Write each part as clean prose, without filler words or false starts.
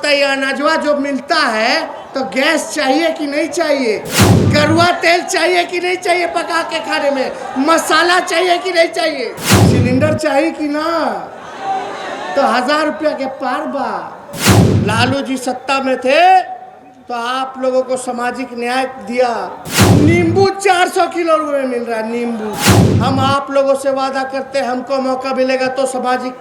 बताइए, अनाजवा जो मिलता है तो गैस चाहिए कि नहीं चाहिए? कड़वा तेल चाहिए कि नहीं चाहिए पका के खाने में? मसाला चाहिए कि नहीं चाहिए? सिलेंडर चाहिए कि ना? तो 1000 रुपया के पार बा। लालू जी सत्ता में थे तो आप लोगों को सामाजिक न्याय दिया। नींबू 400 किलो में मिल रहा है नींबू। हम आप लोगों से वादा करते हैं, हमको मौका मिलेगा तो सामाजिक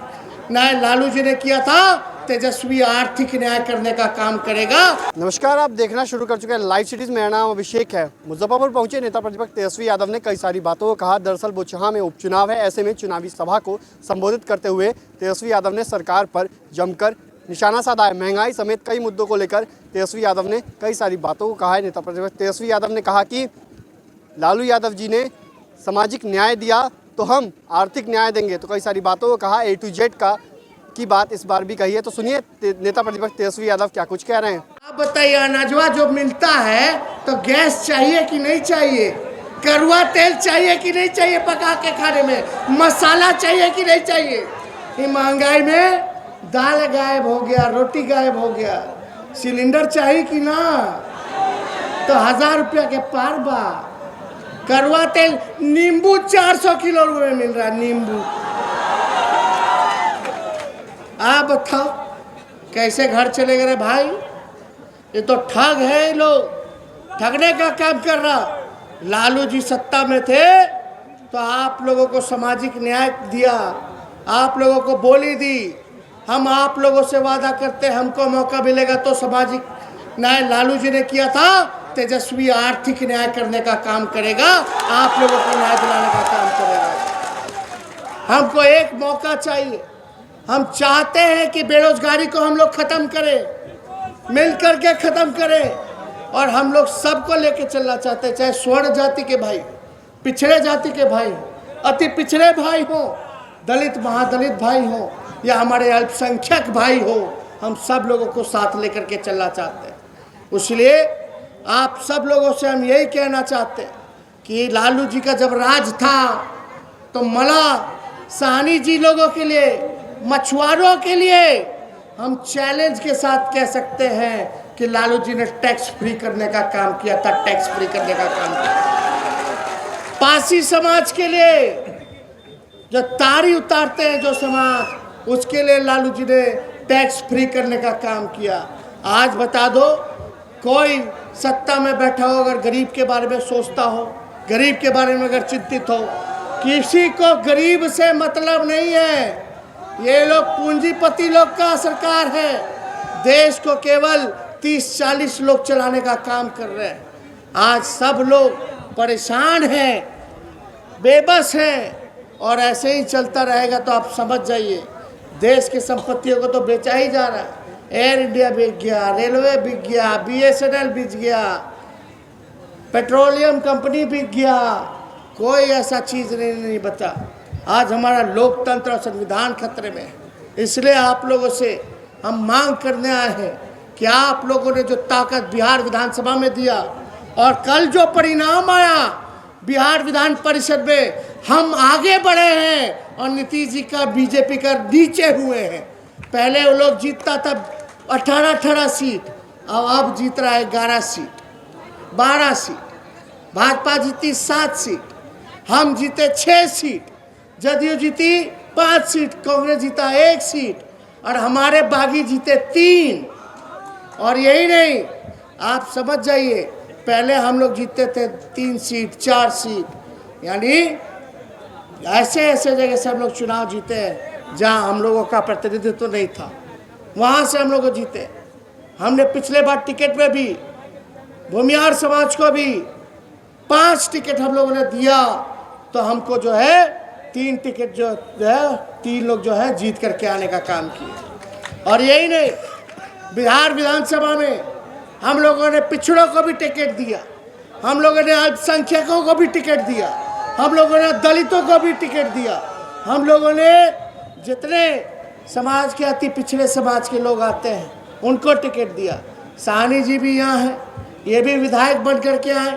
न्याय लालू जी ने किया था, तेजस्वी आर्थिक न्याय करने का काम करेगा। नमस्कार, आप देखना शुरू कर चुके हैं लाइव सिटीज। मेरा नाम अभिषेक है। मुजफ्फरपुर पहुंचे नेता प्रतिपक्ष तेजस्वी यादव ने कई सारी बातों को कहा। दरअसल बोचहा में उपचुनाव है, ऐसे में चुनावी सभा को संबोधित करते हुए तेजस्वी यादव ने सरकार पर जमकर निशाना साधा है। महंगाई समेत कई मुद्दों को लेकर तेजस्वी यादव ने कई सारी बातों को कहा है। नेता प्रतिपक्ष तेजस्वी यादव ने कहा कि लालू यादव जी ने सामाजिक न्याय दिया तो हम आर्थिक न्याय देंगे। तो कई सारी बातों को कहा। A to Z की बात इस बार भी कही है। तो सुनिए नेता प्रतिपक्ष तेजस्वी यादव क्या कुछ कह रहे हैं। आप बताइए, अनाजवा जो मिलता है तो गैस चाहिए कि नहीं चाहिए? कड़वा तेल चाहिए कि नहीं चाहिए पका के खाने में? मसाला चाहिए कि नहीं चाहिए? ये महंगाई में दाल गायब हो गया, रोटी गायब हो गया। सिलेंडर चाहिए कि ना? तो 1000 रुपया के पार बा। कड़वा तेल, नींबू 400 किलो में मिल रहा है नींबू। आप बताओ कैसे घर चले गए भाई? ये तो ठग है, ये लोग ठगने का काम कर रहा। लालू जी सत्ता में थे तो आप लोगों को सामाजिक न्याय दिया, आप लोगों को बोली दी। हम आप लोगों से वादा करते हैं, हमको मौका मिलेगा तो सामाजिक न्याय लालू जी ने किया था, तेजस्वी आर्थिक न्याय करने का काम करेगा, आप लोगों को न्याय दिलाने का काम करेगा। हमको एक मौका चाहिए। हम चाहते हैं कि बेरोजगारी को हम लोग ख़त्म करें, मिल करके ख़त्म करें, और हम लोग सबको लेके चलना चाहते हैं, चाहे स्वर्ण जाति के भाई, पिछड़े जाति के भाई, अति पिछड़े भाई हो, दलित महादलित भाई हो, या हमारे अल्पसंख्यक भाई हो, हम सब लोगों को साथ लेकर के चलना चाहते हैं। इसलिए आप सब लोगों से हम यही कहना चाहते हैं कि लालू जी का जब राज था तो मला साहनी जी लोगों के लिए, मछुआरों के लिए हम चैलेंज के साथ कह सकते हैं कि लालू जी ने टैक्स फ्री करने का काम किया था, टैक्स फ्री करने का काम किया। पासी समाज के लिए जो तारी उतारते हैं जो समाज, उसके लिए लालू जी ने टैक्स फ्री करने का काम किया। आज बता दो, कोई सत्ता में बैठा हो अगर गरीब के बारे में सोचता हो, गरीब के बारे में अगर चिंतित हो, किसी को गरीब से मतलब नहीं है। ये लोग पूंजीपति लोग का सरकार है। देश को केवल 30-40 लोग चलाने का काम कर रहे हैं। आज सब लोग परेशान हैं, बेबस हैं, और ऐसे ही चलता रहेगा तो आप समझ जाइए देश की संपत्तियों को तो बेचा ही जा रहा है। एयर इंडिया बिक गया, रेलवे बिक गया, BSNL बिक गया, पेट्रोलियम कंपनी बिक गया, कोई ऐसा चीज़ नहीं बचा। आज हमारा लोकतंत्र और संविधान खतरे में है। इसलिए आप लोगों से हम मांग करने आए हैं कि आप लोगों ने जो ताकत बिहार विधानसभा में दिया, और कल जो परिणाम आया बिहार विधान परिषद में, हम आगे बढ़े हैं और नीतीश जी का, बीजेपी का नीचे हुए हैं। पहले वो लोग जीतता था 18 सीट, और अब जीत रहा है 11 सीट, 12 सीट। भाजपा जीती 7 सीट, हम जीते 6 सीट, जदयू जीती 5 सीट, कांग्रेस जीता 1 सीट, और हमारे बागी जीते 3। और यही नहीं, आप समझ जाइए, पहले हम लोग जीतते थे 3 सीट, 4 सीट, यानी ऐसे जगह से हम लोग चुनाव जीते हैं जहां हम लोगों का प्रतिनिधित्व तो नहीं था, वहां से हम लोग जीते। हमने पिछले बार टिकट में भी भूमिहार समाज को भी 5 टिकट हम लोगों ने दिया, तो हमको जो है 3 टिकट जो है 3 लोग जो है जीत करके आने का काम किए। और यही नहीं, बिहार विधानसभा में हम लोगों ने पिछड़ों को भी टिकट दिया, हम लोगों ने अल्पसंख्यकों को भी टिकट दिया, हम लोगों ने दलितों को भी टिकट दिया, हम लोगों ने जितने समाज के, अति पिछड़े समाज के लोग आते हैं उनको टिकट दिया। साहनी जी भी यहाँ हैं, ये भी विधायक बन करके आए।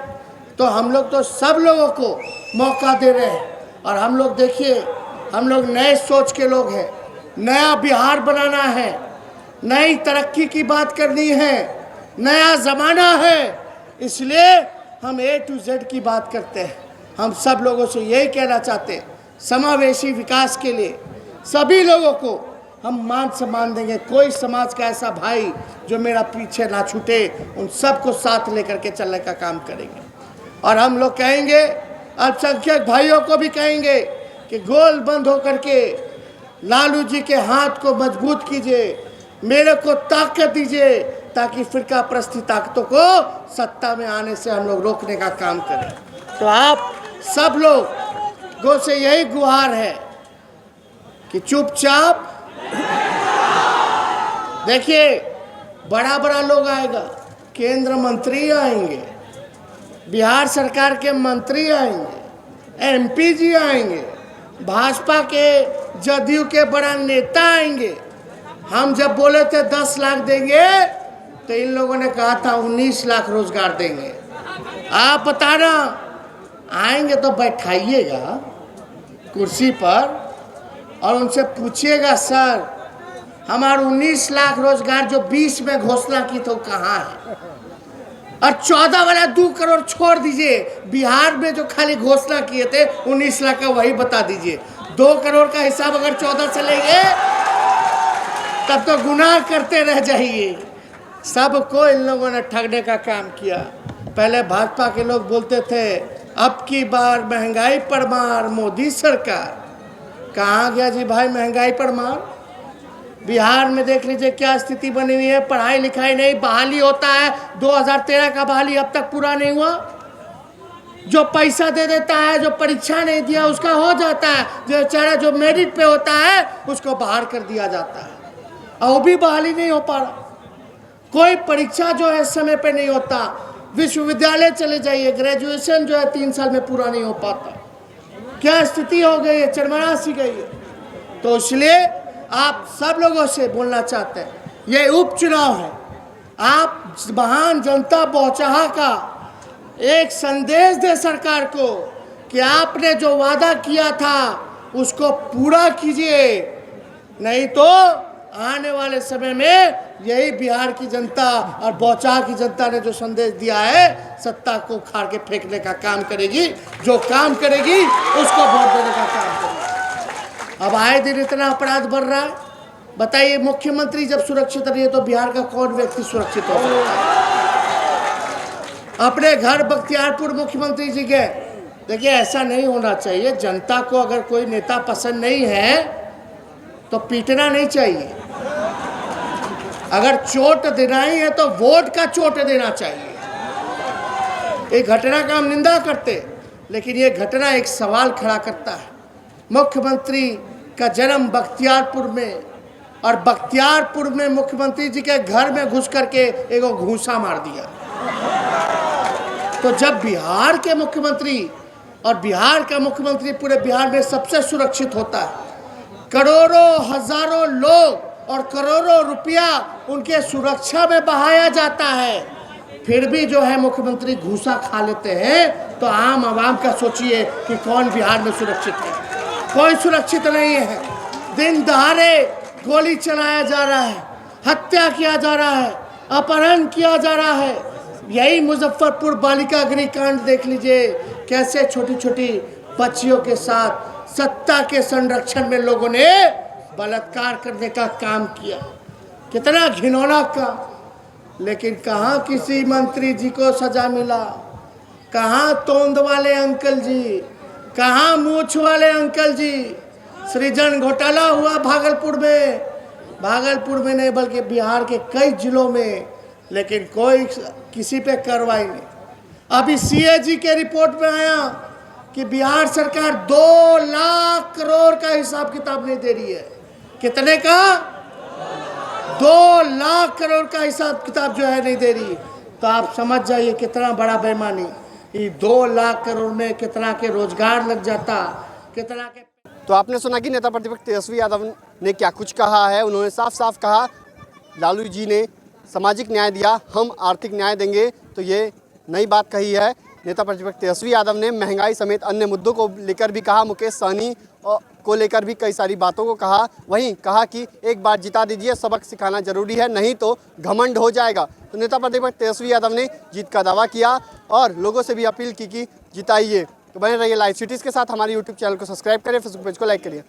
तो हम लोग तो सब लोगों को मौका दे रहे हैं। और हम लोग देखिए, हम लोग नए सोच के लोग हैं, नया बिहार बनाना है, नई तरक्की की बात करनी है, नया ज़माना है, इसलिए हम A to Z की बात करते हैं। हम सब लोगों से यही कहना चाहते हैं, समावेशी विकास के लिए सभी लोगों को हम मान सम्मान देंगे। कोई समाज का ऐसा भाई जो मेरा पीछे ना छूटे, उन सबको साथ लेकर के चलने का काम करेंगे। और हम लोग कहेंगे, अल्पसंख्यक भाइयों को भी कहेंगे कि गोल बंद होकर के लालू जी के हाथ को मजबूत कीजिए, मेरे को ताकत दीजिए, ताकि फिरका प्रस्ती ताकतों को सत्ता में आने से हम लोग रोकने का काम करें। तो आप सब लोगों से यही गुहार है कि चुपचाप देखिए, बड़ा बड़ा लोग आएगा, केंद्र मंत्री आएंगे, बिहार सरकार के मंत्री आएंगे, MP जी आएंगे, भाजपा के जदयू के बड़ा नेता आएंगे। हम जब बोले थे 10 लाख देंगे तो इन लोगों ने कहा था 19 लाख रोजगार देंगे। आप बताना, आएंगे तो बैठाइएगा कुर्सी पर और उनसे पूछिएगा, सर हमारा 19 लाख रोजगार जो 20 में घोषणा की तो कहाँ है? और 14 वाला 2 करोड़ छोड़ दीजिए, बिहार में जो खाली घोषणा किए थे 19 लाख का वही बता दीजिए। 2 करोड़ का हिसाब अगर 14 से लेंगे तब तो गुनाह करते रह जाइए। सबको इन लोगों ने ठगने का काम किया। पहले भाजपा के लोग बोलते थे अब की बार महंगाई पर मार मोदी सरकार। कहाँ गया जी भाई महंगाई पर मार? बिहार में देख लीजिए क्या स्थिति बनी हुई है। पढ़ाई लिखाई नहीं, बहाली होता है, 2013 का बहाली अब तक पूरा नहीं हुआ। जो पैसा दे देता है, जो परीक्षा नहीं दिया उसका हो जाता है, जो बेचारा जो मेरिट पे होता है उसको बाहर कर दिया जाता है, और वो भी बहाली नहीं हो पा रहा। कोई परीक्षा जो है समय पे नहीं होता। विश्वविद्यालय चले जाइए, ग्रेजुएशन जो है 3 साल में पूरा नहीं हो पाता। क्या स्थिति हो गई है, चरमरा सी गई है। तो इसलिए आप सब लोगों से बोलना चाहते हैं, ये उपचुनाव है, आप महान जनता बौछाहा का एक संदेश दे सरकार को कि आपने जो वादा किया था उसको पूरा कीजिए, नहीं तो आने वाले समय में यही बिहार की जनता और बौछाहा की जनता ने जो संदेश दिया है, सत्ता को उखाड़ के फेंकने का काम करेगी। जो काम करेगी उसको वोट देने का काम करेगी। अब आए दिन इतना अपराध बढ़ रहा है, बताइए मुख्यमंत्री जब सुरक्षित रही है तो बिहार का कौन व्यक्ति सुरक्षित हो सकता है? अपने घर बख्तियारपुर मुख्यमंत्री जी गए। देखिए ऐसा नहीं होना चाहिए। जनता को अगर कोई नेता पसंद नहीं है तो पीटना नहीं चाहिए। अगर चोट देना ही है तो वोट का चोट देना चाहिए। एक घटना का हम निंदा करते, लेकिन ये घटना एक सवाल खड़ा करता है। मुख्यमंत्री का जन्म बख्तियारपुर में, और बख्तियारपुर में मुख्यमंत्री जी के घर में घुस करके एगो घूसा मार दिया। तो जब बिहार के मुख्यमंत्री, और बिहार का मुख्यमंत्री पूरे बिहार में सबसे सुरक्षित होता है, करोड़ों हजारों लोग और करोड़ों रुपया उनके सुरक्षा में बहाया जाता है, फिर भी जो है मुख्यमंत्री घूसा खा लेते हैं, तो आम आवाम का सोचिए कि कौन बिहार में सुरक्षित है? कोई सुरक्षित नहीं है। दिन दहाड़े गोली चलाया जा रहा है, हत्या किया जा रहा है, अपहरण किया जा रहा है। यही मुजफ्फरपुर बालिका गृह कांड देख लीजिए, कैसे छोटी छोटी बच्चियों के साथ सत्ता के संरक्षण में लोगों ने बलात्कार करने का काम किया। कितना घिनौना काम। लेकिन कहाँ किसी मंत्री जी को सजा मिला? कहाँ तोंद वाले अंकल जी, कहाँ मूछ वाले अंकल जी? सृजन घोटाला हुआ भागलपुर में नहीं बल्कि बिहार के कई जिलों में, लेकिन कोई किसी पे कार्रवाई नहीं। अभी CAG के रिपोर्ट में आया कि बिहार सरकार 2 लाख करोड़ का हिसाब किताब नहीं दे रही है। कितने का? 2 लाख करोड़ का हिसाब किताब जो है नहीं दे रही। तो आप समझ जाइए कितना बड़ा बेईमानी। ये 2 लाख करोड़ में कितना के रोजगार लग जाता, कितना के। तो आपने सुना कि नेता प्रतिपक्ष तेजस्वी यादव ने क्या कुछ कहा है। उन्होंने साफ साफ कहा, लालू जी ने सामाजिक न्याय दिया, हम आर्थिक न्याय देंगे। तो ये नई बात कही है नेता प्रतिपक्ष तेजस्वी यादव ने। महंगाई समेत अन्य मुद्दों को लेकर भी कहा। मुकेश सहनी और को लेकर भी कई सारी बातों को कहा। वहीं कहा कि एक बार जिता दीजिए, सबक सिखाना जरूरी है, नहीं तो घमंड हो जाएगा। तो नेता प्रतिपक्ष तेजस्वी यादव ने जीत का दावा किया और लोगों से भी अपील की कि जिताइए। तो बने रहिए लाइव सिटीज़ के साथ। हमारे यूट्यूब चैनल को सब्सक्राइब करें, फेसबुक पेज को लाइक करिए।